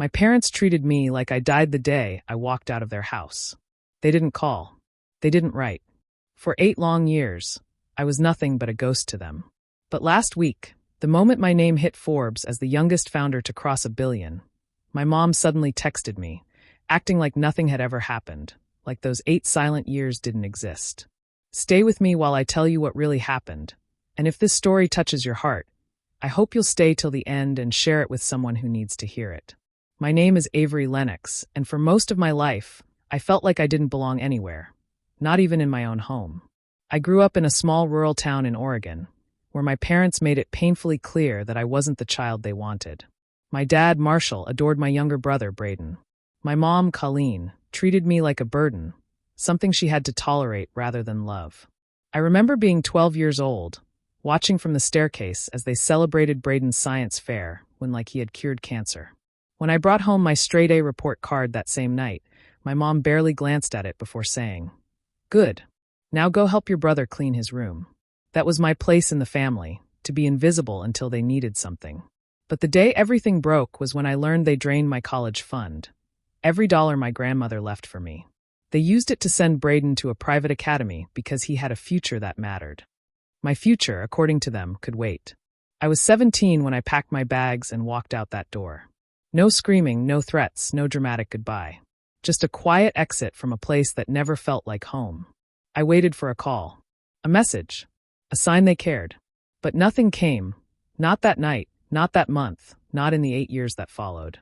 My parents treated me like I died the day I walked out of their house. They didn't call. They didn't write. For 8 long years, I was nothing but a ghost to them. But last week, the moment my name hit Forbes as the youngest founder to cross 1 billion, my mom suddenly texted me, acting like nothing had ever happened, like those 8 silent years didn't exist. Stay with me while I tell you what really happened, and if this story touches your heart, I hope you'll stay till the end and share it with someone who needs to hear it. My name is Avery Lennox, and for most of my life, I felt like I didn't belong anywhere, not even in my own home. I grew up in a small rural town in Oregon, where my parents made it painfully clear that I wasn't the child they wanted. My dad, Marshall, adored my younger brother, Braden. My mom, Colleen, treated me like a burden, something she had to tolerate rather than love. I remember being 12 years old, watching from the staircase as they celebrated Braden's science fair when like he had cured cancer. When I brought home my straight-A report card that same night, my mom barely glanced at it before saying, "Good. Now go help your brother clean his room." That was my place in the family, to be invisible until they needed something. But the day everything broke was when I learned they drained my college fund. Every dollar my grandmother left for me. They used it to send Braden to a private academy because he had a future that mattered. My future, according to them, could wait. I was 17 when I packed my bags and walked out that door. No screaming, no threats, no dramatic goodbye. Just a quiet exit from a place that never felt like home. I waited for a call, a message, a sign they cared. But nothing came. Not that night, not that month, not in the 8 years that followed.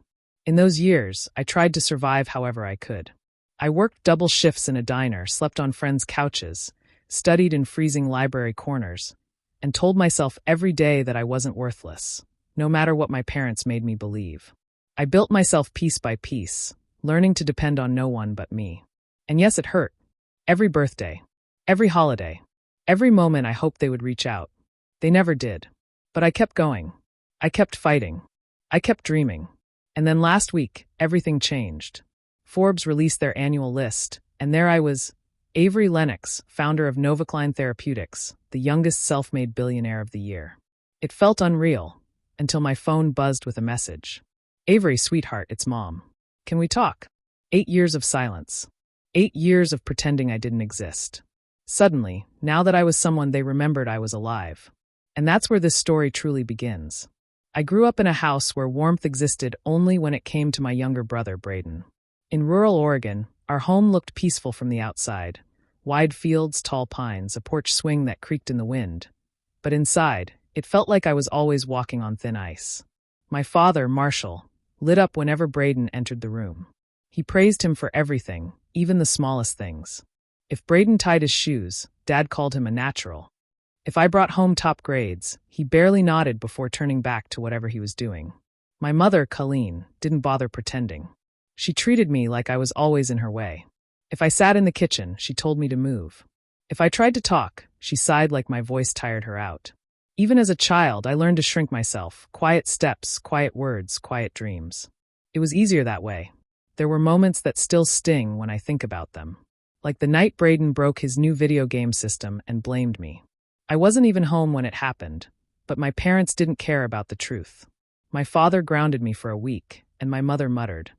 In those years, I tried to survive however I could. I worked double shifts in a diner, slept on friends' couches, studied in freezing library corners, and told myself every day that I wasn't worthless, no matter what my parents made me believe. I built myself piece by piece, learning to depend on no one but me. And yes, it hurt. Every birthday, every holiday, every moment I hoped they would reach out. They never did. But I kept going. I kept fighting. I kept dreaming. And then last week, everything changed. Forbes released their annual list, and there I was, Avery Lennox, founder of Novacline Therapeutics, the youngest self-made billionaire of the year. It felt unreal, until my phone buzzed with a message. "Avery, sweetheart, it's Mom. Can we talk?" 8 years of silence. 8 years of pretending I didn't exist. Suddenly, now that I was someone, they remembered I was alive. And that's where this story truly begins. I grew up in a house where warmth existed only when it came to my younger brother, Braden. In rural Oregon, our home looked peaceful from the outside. Wide fields, tall pines, a porch swing that creaked in the wind. But inside, it felt like I was always walking on thin ice. My father, Marshall, lit up whenever Braden entered the room. He praised him for everything, even the smallest things. If Braden tied his shoes, Dad called him a natural. If I brought home top grades, he barely nodded before turning back to whatever he was doing. My mother, Colleen, didn't bother pretending. She treated me like I was always in her way. If I sat in the kitchen, she told me to move. If I tried to talk, she sighed like my voice tired her out. Even as a child, I learned to shrink myself. Quiet steps, quiet words, quiet dreams. It was easier that way. There were moments that still sting when I think about them. Like the night Braden broke his new video game system and blamed me. I wasn't even home when it happened, but my parents didn't care about the truth. My father grounded me for a week, and my mother muttered,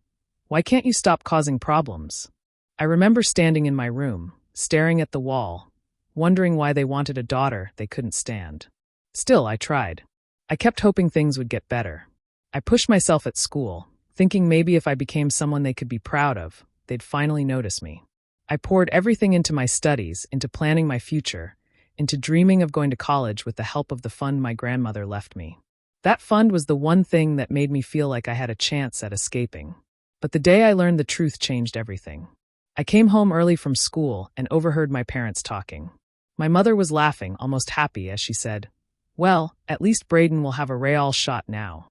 "Why can't you stop causing problems?" I remember standing in my room, staring at the wall, wondering why they wanted a daughter they couldn't stand. Still, I tried. I kept hoping things would get better. I pushed myself at school, thinking maybe if I became someone they could be proud of, they'd finally notice me. I poured everything into my studies, into planning my future, into dreaming of going to college with the help of the fund my grandmother left me. That fund was the one thing that made me feel like I had a chance at escaping. But the day I learned the truth changed everything. I came home early from school and overheard my parents talking. My mother was laughing, almost happy, as she said, "Well, at least Braden will have a real shot now."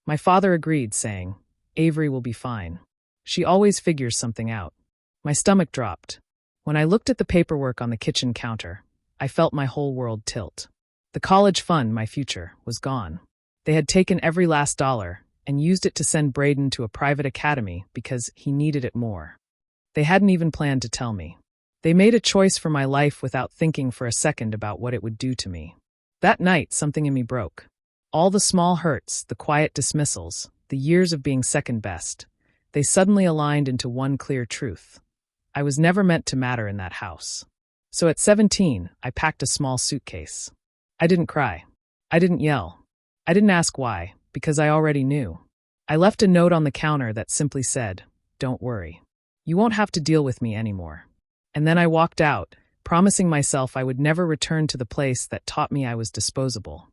My father agreed, saying, "Avery will be fine. She always figures something out." My stomach dropped. When I looked at the paperwork on the kitchen counter, I felt my whole world tilt. The college fund, my future, was gone. They had taken every last dollar and used it to send Braden to a private academy because he needed it more. They hadn't even planned to tell me. They made a choice for my life without thinking for a second about what it would do to me. That night, something in me broke. All the small hurts, the quiet dismissals, the years of being second best, they suddenly aligned into one clear truth. I was never meant to matter in that house. So at 17, I packed a small suitcase. I didn't cry. I didn't yell. I didn't ask why, because I already knew. I left a note on the counter that simply said, "Don't worry. You won't have to deal with me anymore." And then I walked out, promising myself I would never return to the place that taught me I was disposable.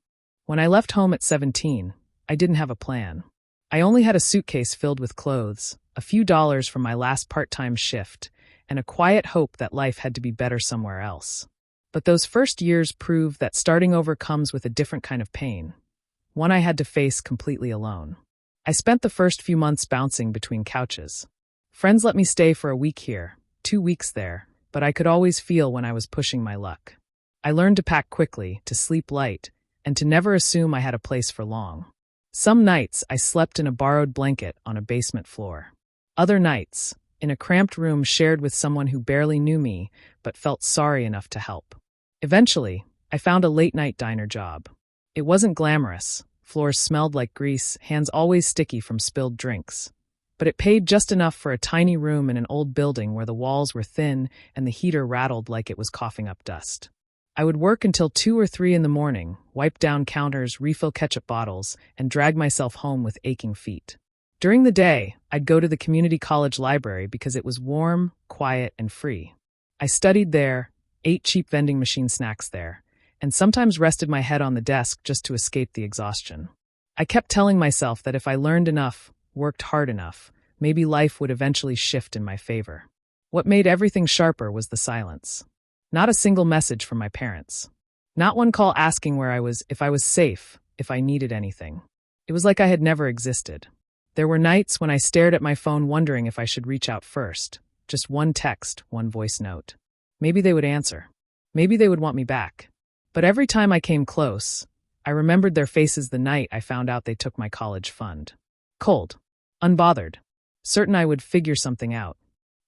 When I left home at 17, I didn't have a plan. I only had a suitcase filled with clothes, a few dollars from my last part-time shift, and a quiet hope that life had to be better somewhere else. But those first years proved that starting over comes with a different kind of pain, one I had to face completely alone. I spent the first few months bouncing between couches. Friends let me stay for a week here, 2 weeks there, but I could always feel when I was pushing my luck. I learned to pack quickly, to sleep light, and to never assume I had a place for long. Some nights I slept in a borrowed blanket on a basement floor. Other nights, in a cramped room shared with someone who barely knew me but felt sorry enough to help. Eventually, I found a late-night diner job. It wasn't glamorous. Floors smelled like grease, hands always sticky from spilled drinks. But it paid just enough for a tiny room in an old building where the walls were thin and the heater rattled like it was coughing up dust. I would work until 2 or 3 in the morning, wipe down counters, refill ketchup bottles, and drag myself home with aching feet. During the day, I'd go to the community college library because it was warm, quiet, and free. I studied there, ate cheap vending machine snacks there, and sometimes rested my head on the desk just to escape the exhaustion. I kept telling myself that if I learned enough, worked hard enough, maybe life would eventually shift in my favor. What made everything sharper was the silence. Not a single message from my parents. Not one call asking where I was, if I was safe, if I needed anything. It was like I had never existed. There were nights when I stared at my phone wondering if I should reach out first. Just one text, one voice note. Maybe they would answer. Maybe they would want me back. But every time I came close, I remembered their faces the night I found out they took my college fund. Cold. Unbothered. Certain I would figure something out.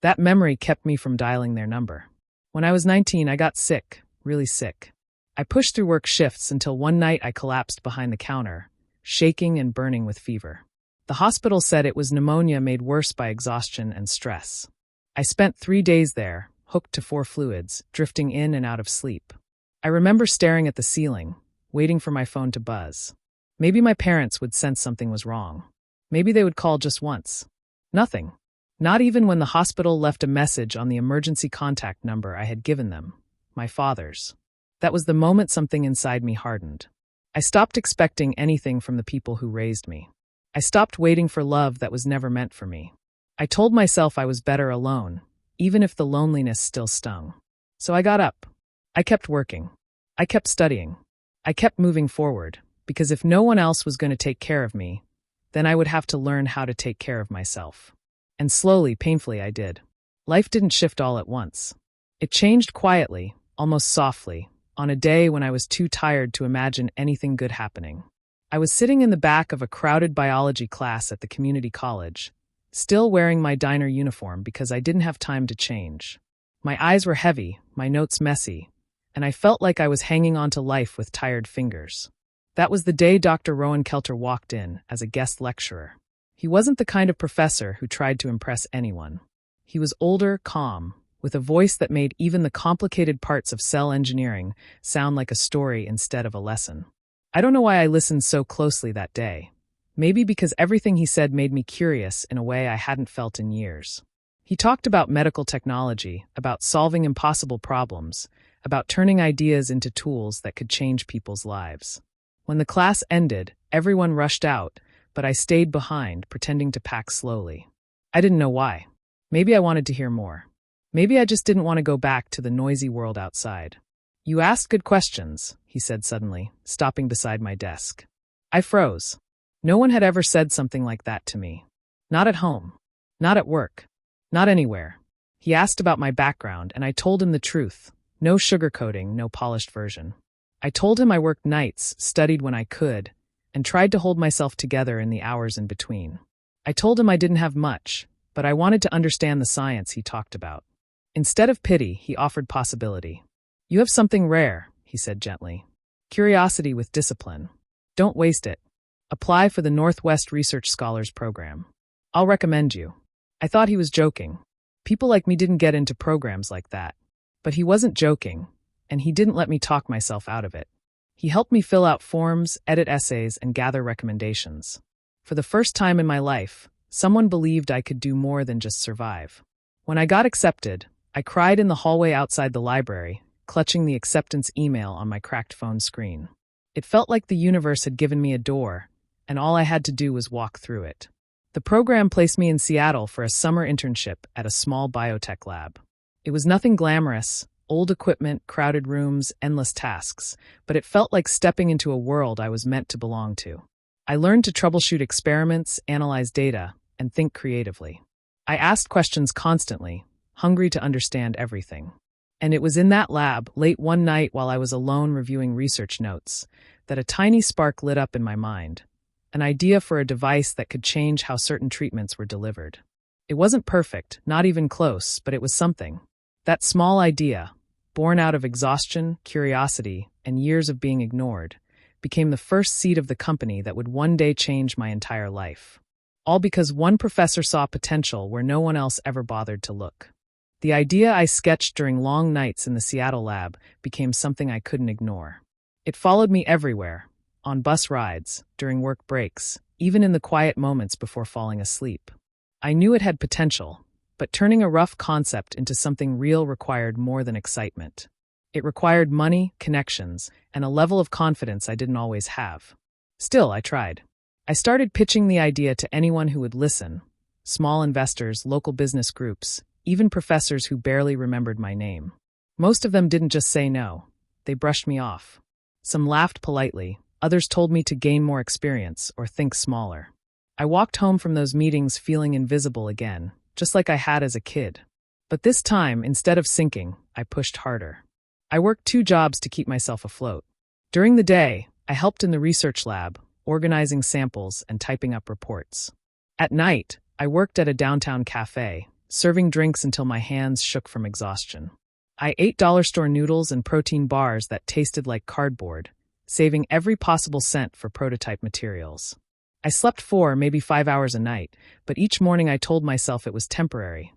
That memory kept me from dialing their number. When I was 19, I got sick, really sick. I pushed through work shifts until one night I collapsed behind the counter, shaking and burning with fever. The hospital said it was pneumonia made worse by exhaustion and stress. I spent 3 days there, hooked to 4 fluids, drifting in and out of sleep. I remember staring at the ceiling, waiting for my phone to buzz. Maybe my parents would sense something was wrong. Maybe they would call just once. Nothing. Not even when the hospital left a message on the emergency contact number I had given them, my father's. That was the moment something inside me hardened. I stopped expecting anything from the people who raised me. I stopped waiting for love that was never meant for me. I told myself I was better alone, even if the loneliness still stung. So I got up. I kept working. I kept studying. I kept moving forward, because if no one else was going to take care of me, then I would have to learn how to take care of myself. And slowly, painfully, I did. Life didn't shift all at once. It changed quietly, almost softly, on a day when I was too tired to imagine anything good happening. I was sitting in the back of a crowded biology class at the community college, still wearing my diner uniform because I didn't have time to change. My eyes were heavy, my notes messy, and I felt like I was hanging on to life with tired fingers. That was the day Dr. Rowan Kelter walked in as a guest lecturer. He wasn't the kind of professor who tried to impress anyone. He was older, calm, with a voice that made even the complicated parts of cell engineering sound like a story instead of a lesson. I don't know why I listened so closely that day. Maybe because everything he said made me curious in a way I hadn't felt in years. He talked about medical technology, about solving impossible problems, about turning ideas into tools that could change people's lives. When the class ended, everyone rushed out, but I stayed behind, pretending to pack slowly. I didn't know why. Maybe I wanted to hear more. Maybe I just didn't want to go back to the noisy world outside. "You asked good questions," he said suddenly, stopping beside my desk. I froze. No one had ever said something like that to me. Not at home. Not at work. Not anywhere. He asked about my background, and I told him the truth. No sugarcoating, no polished version. I told him I worked nights, studied when I could, and tried to hold myself together in the hours in between. I told him I didn't have much, but I wanted to understand the science he talked about. Instead of pity, he offered possibility. "You have something rare," he said gently. "Curiosity with discipline. Don't waste it. Apply for the Northwest Research Scholars Program. I'll recommend you. I thought he was joking. People like me didn't get into programs like that. But he wasn't joking, and he didn't let me talk myself out of it. He helped me fill out forms, edit essays, and gather recommendations. For the first time in my life, someone believed I could do more than just survive. When I got accepted, I cried in the hallway outside the library, clutching the acceptance email on my cracked phone screen. It felt like the universe had given me a door, and all I had to do was walk through it. The program placed me in Seattle for a summer internship at a small biotech lab. It was nothing glamorous, old equipment, crowded rooms, endless tasks, but it felt like stepping into a world I was meant to belong to. I learned to troubleshoot experiments, analyze data, and think creatively. I asked questions constantly, hungry to understand everything. And it was in that lab, late one night while I was alone reviewing research notes, that a tiny spark lit up in my mind. An idea for a device that could change how certain treatments were delivered. It wasn't perfect, not even close, but it was something. That small idea, born out of exhaustion, curiosity, and years of being ignored, became the first seed of the company that would one day change my entire life. All because one professor saw potential where no one else ever bothered to look. The idea I sketched during long nights in the Seattle lab became something I couldn't ignore. It followed me everywhere, on bus rides, during work breaks, even in the quiet moments before falling asleep. I knew it had potential, but turning a rough concept into something real required more than excitement. It required money, connections, and a level of confidence I didn't always have. Still, I tried. I started pitching the idea to anyone who would listen: small investors, local business groups, even professors who barely remembered my name. Most of them didn't just say no. They brushed me off. Some laughed politely. Others told me to gain more experience or think smaller. I walked home from those meetings feeling invisible again, just like I had as a kid. But this time, instead of sinking, I pushed harder. I worked 2 jobs to keep myself afloat. During the day, I helped in the research lab, organizing samples and typing up reports. At night, I worked at a downtown cafe, serving drinks until my hands shook from exhaustion. I ate dollar store noodles and protein bars that tasted like cardboard, saving every possible cent for prototype materials. I slept 4, maybe 5 hours a night, but each morning I told myself it was temporary,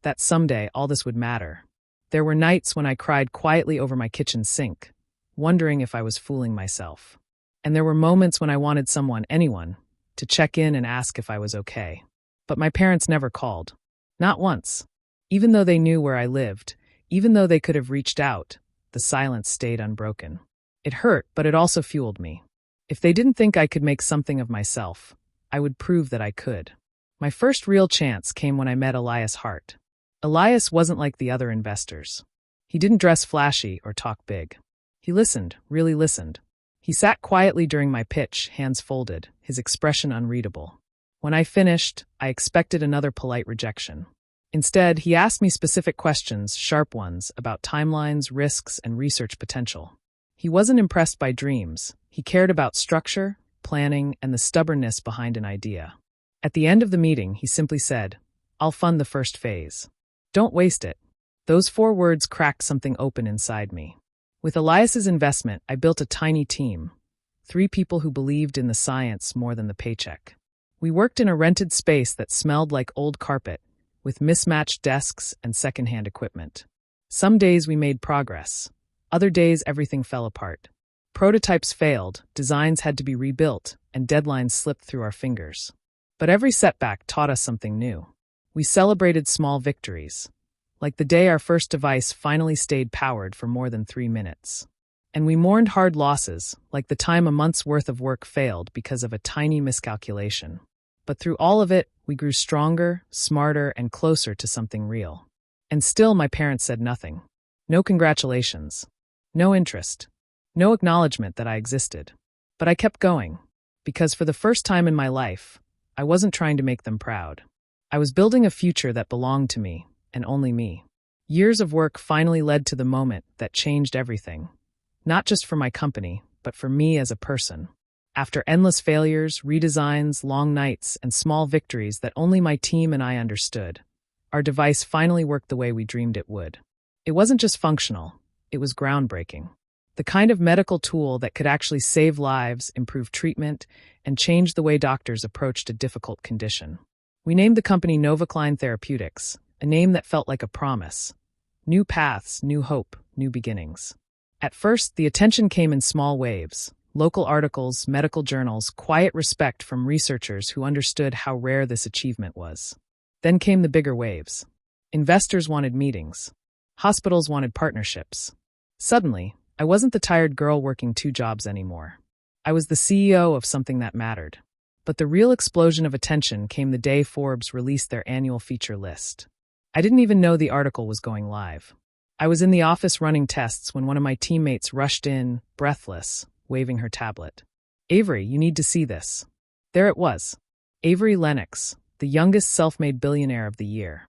that someday all this would matter. There were nights when I cried quietly over my kitchen sink, wondering if I was fooling myself. And there were moments when I wanted someone, anyone, to check in and ask if I was okay. But my parents never called. Not once. Even though they knew where I lived, even though they could have reached out, the silence stayed unbroken. It hurt, but it also fueled me. If they didn't think I could make something of myself, I would prove that I could. My first real chance came when I met Elias Hart. Elias wasn't like the other investors. He didn't dress flashy or talk big. He listened, really listened. He sat quietly during my pitch, hands folded, his expression unreadable. When I finished, I expected another polite rejection. Instead, he asked me specific questions, sharp ones, about timelines, risks, and research potential. He wasn't impressed by dreams. He cared about structure, planning, and the stubbornness behind an idea. At the end of the meeting, he simply said, "I'll fund the first phase. Don't waste it." Those 4 words cracked something open inside me. With Elias's investment, I built a tiny team. 3 people who believed in the science more than the paycheck. We worked in a rented space that smelled like old carpet, with mismatched desks and secondhand equipment. Some days we made progress. Other days everything fell apart. Prototypes failed, designs had to be rebuilt, and deadlines slipped through our fingers. But every setback taught us something new. We celebrated small victories, like the day our first device finally stayed powered for more than 3 minutes. And we mourned hard losses, like the time a month's worth of work failed because of a tiny miscalculation. But through all of it, we grew stronger, smarter, and closer to something real. And still my parents said nothing. No congratulations. No interest. No acknowledgement that I existed. But I kept going, because for the first time in my life, I wasn't trying to make them proud. I was building a future that belonged to me, and only me. Years of work finally led to the moment that changed everything. Not just for my company, but for me as a person. After endless failures, redesigns, long nights, and small victories that only my team and I understood, our device finally worked the way we dreamed it would. It wasn't just functional, it was groundbreaking. The kind of medical tool that could actually save lives, improve treatment, and change the way doctors approached a difficult condition. We named the company Novacline Therapeutics, a name that felt like a promise. New paths, new hope, new beginnings. At first, the attention came in small waves. Local articles, medical journals, quiet respect from researchers who understood how rare this achievement was. Then came the bigger waves. Investors wanted meetings. Hospitals wanted partnerships. Suddenly, I wasn't the tired girl working 2 jobs anymore. I was the CEO of something that mattered. But the real explosion of attention came the day Forbes released their annual feature list. I didn't even know the article was going live. I was in the office running tests when one of my teammates rushed in, breathless, waving her tablet. "Avery, you need to see this." There it was. Avery Lennox, the youngest self-made billionaire of the year.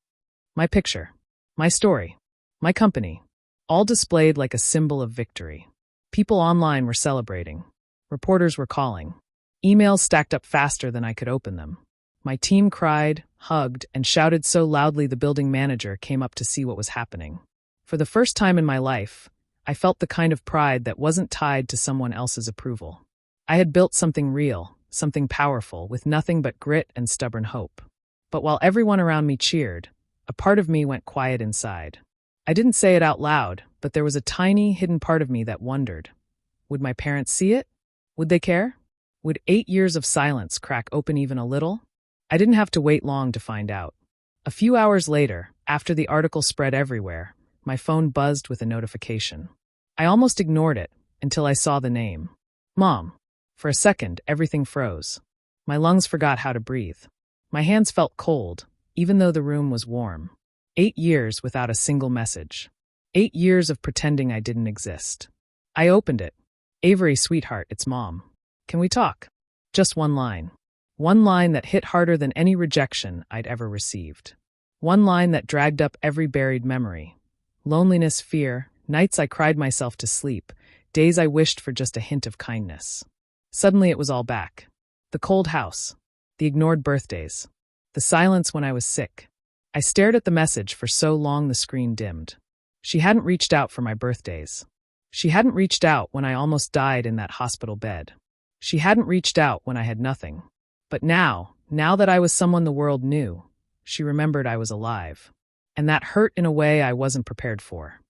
My picture. My story. My company. All displayed like a symbol of victory. People online were celebrating. Reporters were calling. Emails stacked up faster than I could open them. My team cried, hugged, and shouted so loudly the building manager came up to see what was happening. For the first time in my life, I felt the kind of pride that wasn't tied to someone else's approval. I had built something real, something powerful, with nothing but grit and stubborn hope. But while everyone around me cheered, a part of me went quiet inside. I didn't say it out loud, but there was a tiny, hidden part of me that wondered. Would my parents see it? Would they care? Would 8 years of silence crack open even a little? I didn't have to wait long to find out. A few hours later, after the article spread everywhere, my phone buzzed with a notification. I almost ignored it until I saw the name. Mom. For a second, everything froze. My lungs forgot how to breathe. My hands felt cold, even though the room was warm. 8 years without a single message. 8 years of pretending I didn't exist. I opened it. "Avery, sweetheart, it's Mom. Can we talk?" Just one line. One line that hit harder than any rejection I'd ever received. One line that dragged up every buried memory. Loneliness, fear, nights I cried myself to sleep, days I wished for just a hint of kindness. Suddenly it was all back. The cold house. The ignored birthdays. The silence when I was sick. I stared at the message for so long the screen dimmed. She hadn't reached out for my birthdays. She hadn't reached out when I almost died in that hospital bed. She hadn't reached out when I had nothing. But now that I was someone the world knew, she remembered I was alive. And that hurt in a way I wasn't prepared for.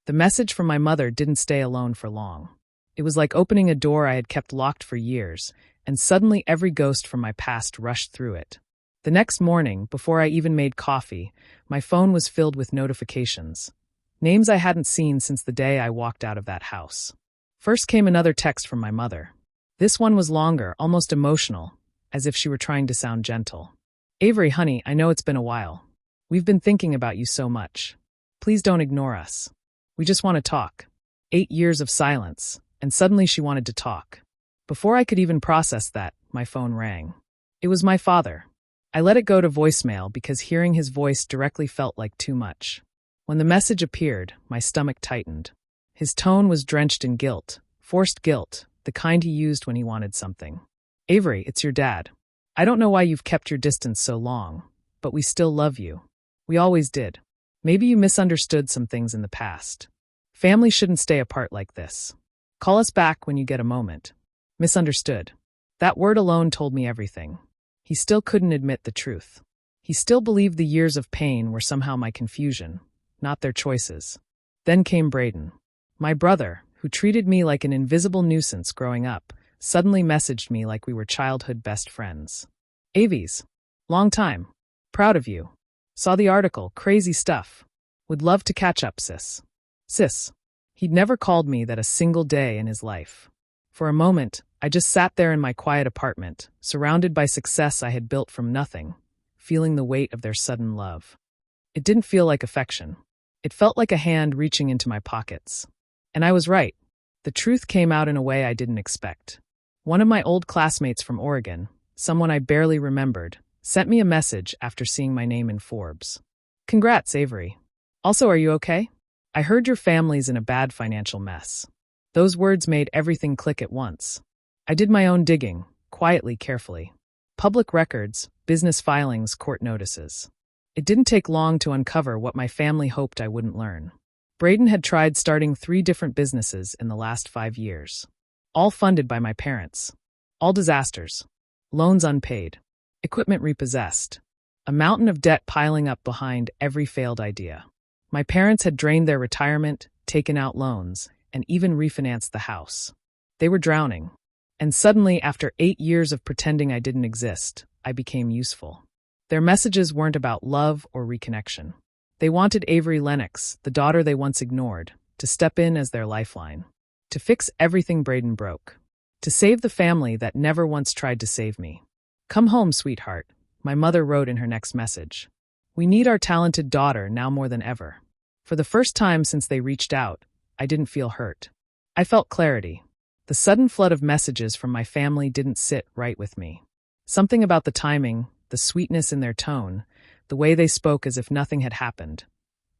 The message from my mother didn't stay alone for long. It was like opening a door I had kept locked for years, and suddenly every ghost from my past rushed through it. The next morning, before I even made coffee, my phone was filled with notifications. Names I hadn't seen since the day I walked out of that house. First came another text from my mother. This one was longer, almost emotional, as if she were trying to sound gentle. "Avery, honey, I know it's been a while. We've been thinking about you so much. Please don't ignore us. We just want to talk." 8 years of silence, and suddenly she wanted to talk. Before I could even process that, my phone rang. It was my father. I let it go to voicemail because hearing his voice directly felt like too much. When the message appeared, my stomach tightened. His tone was drenched in guilt, forced guilt, the kind he used when he wanted something. "Avery, it's your dad. I don't know why you've kept your distance so long, but we still love you. We always did. Maybe you misunderstood some things in the past. Family shouldn't stay apart like this. Call us back when you get a moment." Misunderstood. That word alone told me everything. He still couldn't admit the truth. He still believed the years of pain were somehow my confusion, not their choices. Then came Braden. My brother, who treated me like an invisible nuisance growing up, suddenly messaged me like we were childhood best friends. "Avies. Long time. Proud of you. Saw the article, crazy stuff. Would love to catch up, sis." Sis. He'd never called me that a single day in his life. For a moment, I just sat there in my quiet apartment, surrounded by success I had built from nothing, feeling the weight of their sudden love. It didn't feel like affection. It felt like a hand reaching into my pockets. And I was right. The truth came out in a way I didn't expect. One of my old classmates from Oregon, someone I barely remembered, sent me a message after seeing my name in Forbes. "Congrats, Avery. Also, are you okay? I heard your family's in a bad financial mess." Those words made everything click at once. I did my own digging, quietly, carefully. Public records, business filings, court notices. It didn't take long to uncover what my family hoped I wouldn't learn. Braden had tried starting 3 different businesses in the last 5 years. All funded by my parents. All disasters. Loans unpaid. Equipment repossessed. A mountain of debt piling up behind every failed idea. My parents had drained their retirement, taken out loans, and even refinanced the house. They were drowning. And suddenly, after 8 years of pretending I didn't exist, I became useful. Their messages weren't about love or reconnection. They wanted Avery Lennox, the daughter they once ignored, to step in as their lifeline. To fix everything Braden broke. To save the family that never once tried to save me. "Come home, sweetheart," my mother wrote in her next message. "We need our talented daughter now more than ever." For the first time since they reached out, I didn't feel hurt. I felt clarity. The sudden flood of messages from my family didn't sit right with me. Something about the timing, the sweetness in their tone, the way they spoke as if nothing had happened.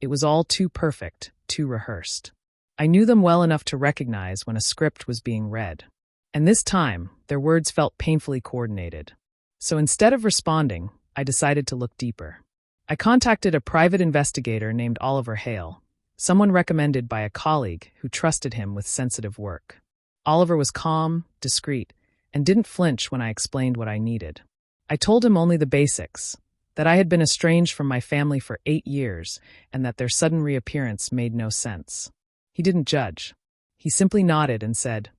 It was all too perfect, too rehearsed. I knew them well enough to recognize when a script was being read. And this time, their words felt painfully coordinated. So instead of responding, I decided to look deeper. I contacted a private investigator named Oliver Hale, someone recommended by a colleague who trusted him with sensitive work. Oliver was calm, discreet, and didn't flinch when I explained what I needed. I told him only the basics, that I had been estranged from my family for 8 years and that their sudden reappearance made no sense. He didn't judge. He simply nodded and said,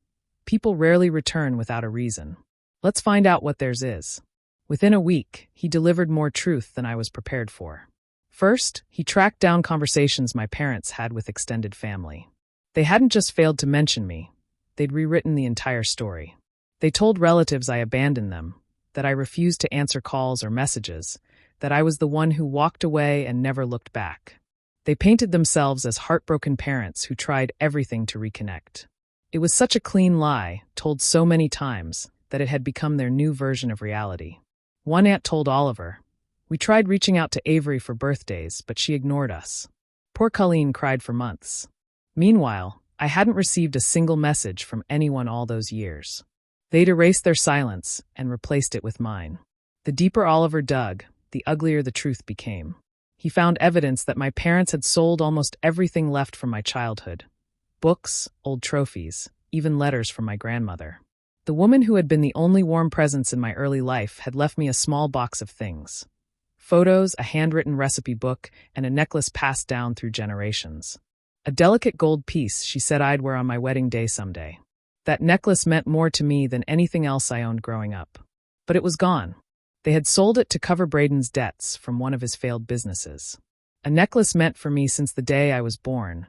"People rarely return without a reason. Let's find out what theirs is." Within a week, he delivered more truth than I was prepared for. First, he tracked down conversations my parents had with extended family. They hadn't just failed to mention me. They'd rewritten the entire story. They told relatives I abandoned them, that I refused to answer calls or messages, that I was the one who walked away and never looked back. They painted themselves as heartbroken parents who tried everything to reconnect. It was such a clean lie, told so many times, that it had become their new version of reality. One aunt told Oliver, "We tried reaching out to Avery for birthdays, but she ignored us." Poor Colleen cried for months. Meanwhile, I hadn't received a single message from anyone all those years. They'd erased their silence and replaced it with mine. The deeper Oliver dug, the uglier the truth became. He found evidence that my parents had sold almost everything left from my childhood. Books, old trophies, even letters from my grandmother. The woman who had been the only warm presence in my early life had left me a small box of things. Photos, a handwritten recipe book, and a necklace passed down through generations. A delicate gold piece she said I'd wear on my wedding day someday. That necklace meant more to me than anything else I owned growing up. But it was gone. They had sold it to cover Braden's debts from one of his failed businesses. A necklace meant for me since the day I was born,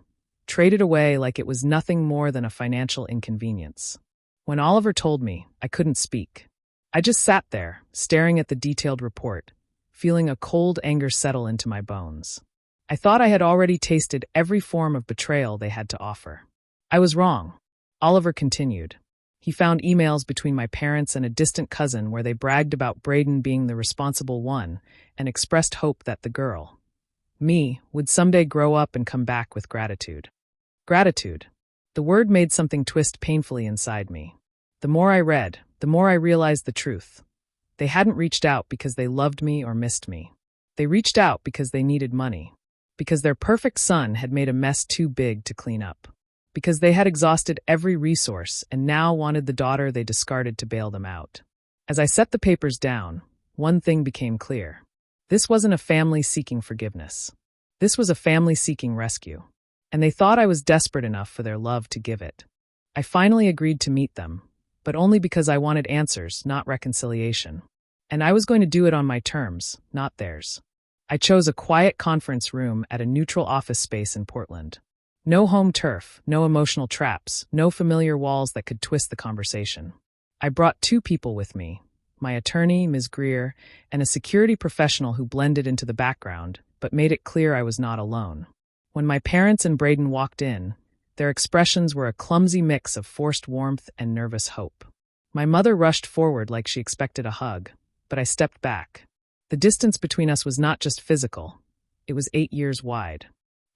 traded away like it was nothing more than a financial inconvenience. When Oliver told me, I couldn't speak. I just sat there, staring at the detailed report, feeling a cold anger settle into my bones. I thought I had already tasted every form of betrayal they had to offer. I was wrong. Oliver continued. He found emails between my parents and a distant cousin where they bragged about Braden being the responsible one and expressed hope that the girl, me, would someday grow up and come back with gratitude. Gratitude. The word made something twist painfully inside me. The more I read, the more I realized the truth. They hadn't reached out because they loved me or missed me. They reached out because they needed money. Because their perfect son had made a mess too big to clean up. Because they had exhausted every resource and now wanted the daughter they discarded to bail them out. As I set the papers down, one thing became clear. This wasn't a family seeking forgiveness. This was a family seeking rescue. And they thought I was desperate enough for their love to give it. I finally agreed to meet them, but only because I wanted answers, not reconciliation. And I was going to do it on my terms, not theirs. I chose a quiet conference room at a neutral office space in Portland. No home turf, no emotional traps, no familiar walls that could twist the conversation. I brought 2 people with me, my attorney, Ms. Greer, and a security professional who blended into the background, but made it clear I was not alone. When my parents and Braden walked in, their expressions were a clumsy mix of forced warmth and nervous hope. My mother rushed forward like she expected a hug, but I stepped back. The distance between us was not just physical. It was 8 years wide.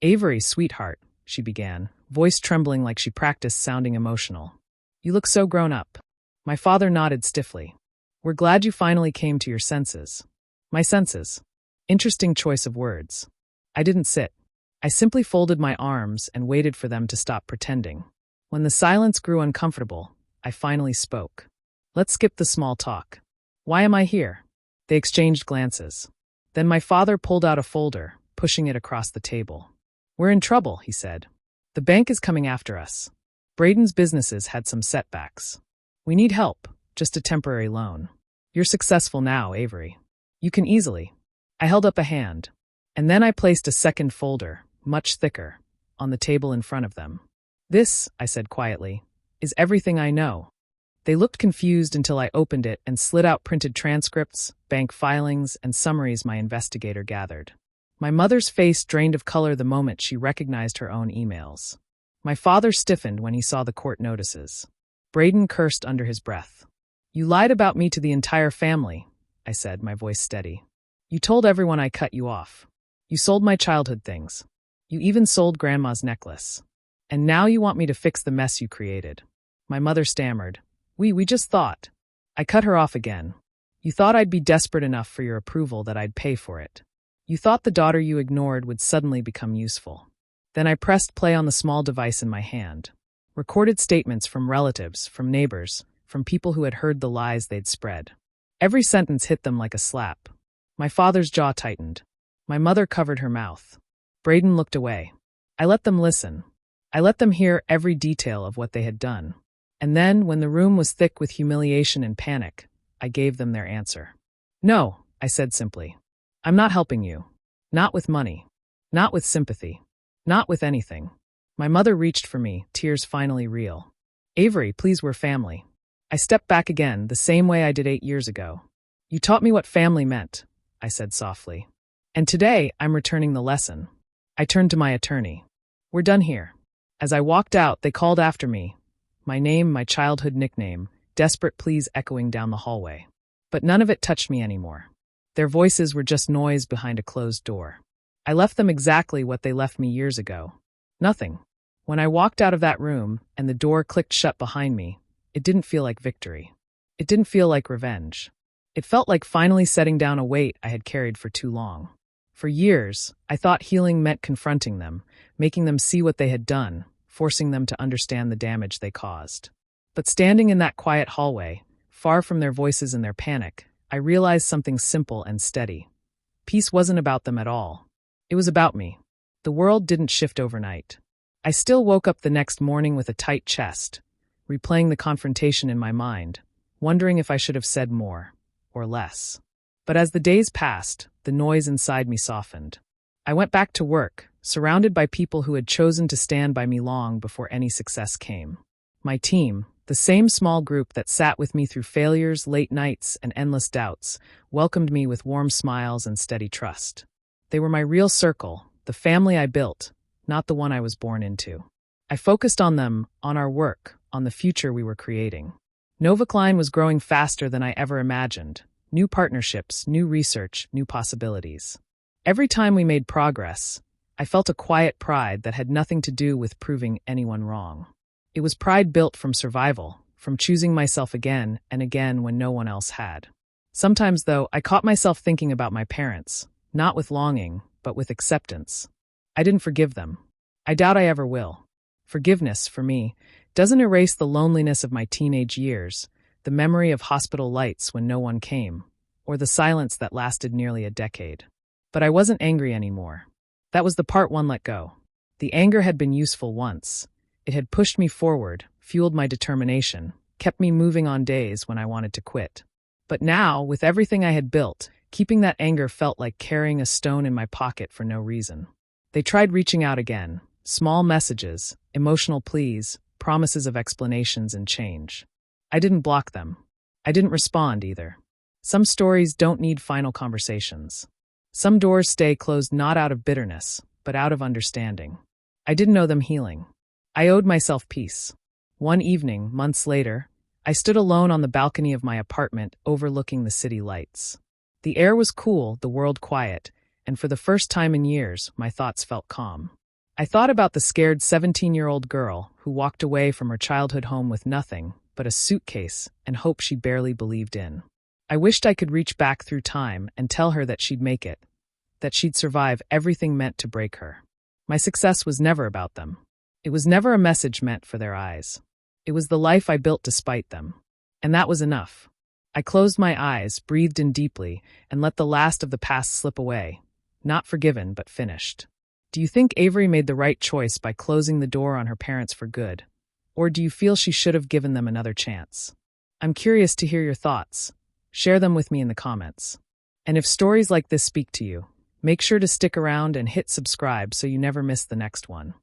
"Avery, sweetheart," she began, voice trembling like she practiced sounding emotional. "You look so grown up." My father nodded stiffly. "We're glad you finally came to your senses." My senses. Interesting choice of words. I didn't sit. I simply folded my arms and waited for them to stop pretending. When the silence grew uncomfortable, I finally spoke. Let's skip the small talk. Why am I here? They exchanged glances. Then my father pulled out a folder, pushing it across the table. We're in trouble, he said. The bank is coming after us. Braden's businesses had some setbacks. We need help, just a temporary loan. You're successful now, Avery. You can easily. I held up a hand, and then I placed a second folder, much thicker, on the table in front of them. This, I said quietly, is everything I know. They looked confused until I opened it and slid out printed transcripts, bank filings, and summaries my investigator gathered. My mother's face drained of color the moment she recognized her own emails. My father stiffened when he saw the court notices. Braden cursed under his breath. You lied about me to the entire family, I said, my voice steady. You told everyone I cut you off. You sold my childhood things. You even sold Grandma's necklace. And now you want me to fix the mess you created. My mother stammered. We just thought. I cut her off again. You thought I'd be desperate enough for your approval that I'd pay for it. You thought the daughter you ignored would suddenly become useful. Then I pressed play on the small device in my hand. Recorded statements from relatives, from neighbors, from people who had heard the lies they'd spread. Every sentence hit them like a slap. My father's jaw tightened. My mother covered her mouth. Braden looked away. I let them listen. I let them hear every detail of what they had done. And then, when the room was thick with humiliation and panic, I gave them their answer. No, I said simply. I'm not helping you. Not with money. Not with sympathy. Not with anything. My mother reached for me, tears finally real. Avery, please, we're family. I stepped back again, the same way I did 8 years ago. You taught me what family meant, I said softly. And today, I'm returning the lesson. I turned to my attorney. We're done here. As I walked out, they called after me. My name, my childhood nickname, desperate pleas echoing down the hallway. But none of it touched me anymore. Their voices were just noise behind a closed door. I left them exactly what they left me years ago. Nothing. When I walked out of that room and the door clicked shut behind me, it didn't feel like victory. It didn't feel like revenge. It felt like finally setting down a weight I had carried for too long. For years, I thought healing meant confronting them, making them see what they had done, forcing them to understand the damage they caused. But standing in that quiet hallway, far from their voices and their panic, I realized something simple and steady. Peace wasn't about them at all. It was about me. The world didn't shift overnight. I still woke up the next morning with a tight chest, replaying the confrontation in my mind, wondering if I should have said more or less. But as the days passed, the noise inside me softened. I went back to work, surrounded by people who had chosen to stand by me long before any success came. My team, the same small group that sat with me through failures, late nights, and endless doubts, welcomed me with warm smiles and steady trust. They were my real circle, the family I built, not the one I was born into. I focused on them, on our work, on the future we were creating. Novacline was growing faster than I ever imagined. New partnerships, new research, new possibilities. Every time we made progress, I felt a quiet pride that had nothing to do with proving anyone wrong. It was pride built from survival, from choosing myself again and again when no one else had. Sometimes, though, I caught myself thinking about my parents, not with longing, but with acceptance. I didn't forgive them. I doubt I ever will. Forgiveness, for me, doesn't erase the loneliness of my teenage years, the memory of hospital lights when no one came, or the silence that lasted nearly a decade. But I wasn't angry anymore. That was the part one let go. The anger had been useful once. It had pushed me forward, fueled my determination, kept me moving on days when I wanted to quit. But now, with everything I had built, keeping that anger felt like carrying a stone in my pocket for no reason. They tried reaching out again, small messages, emotional pleas, promises of explanations and change. I didn't block them. I didn't respond either. Some stories don't need final conversations. Some doors stay closed not out of bitterness, but out of understanding. I didn't know them healing. I owed myself peace. One evening, months later, I stood alone on the balcony of my apartment overlooking the city lights. The air was cool, the world quiet, and for the first time in years, my thoughts felt calm. I thought about the scared 17-year-old girl who walked away from her childhood home with nothing but a suitcase and hope she barely believed in. I wished I could reach back through time and tell her that she'd make it, that she'd survive everything meant to break her. My success was never about them. It was never a message meant for their eyes. It was the life I built despite them. And that was enough. I closed my eyes, breathed in deeply, and let the last of the past slip away. Not forgiven, but finished. Do you think Avery made the right choice by closing the door on her parents for good? Or do you feel she should have given them another chance? I'm curious to hear your thoughts. Share them with me in the comments. And if stories like this speak to you, make sure to stick around and hit subscribe so you never miss the next one.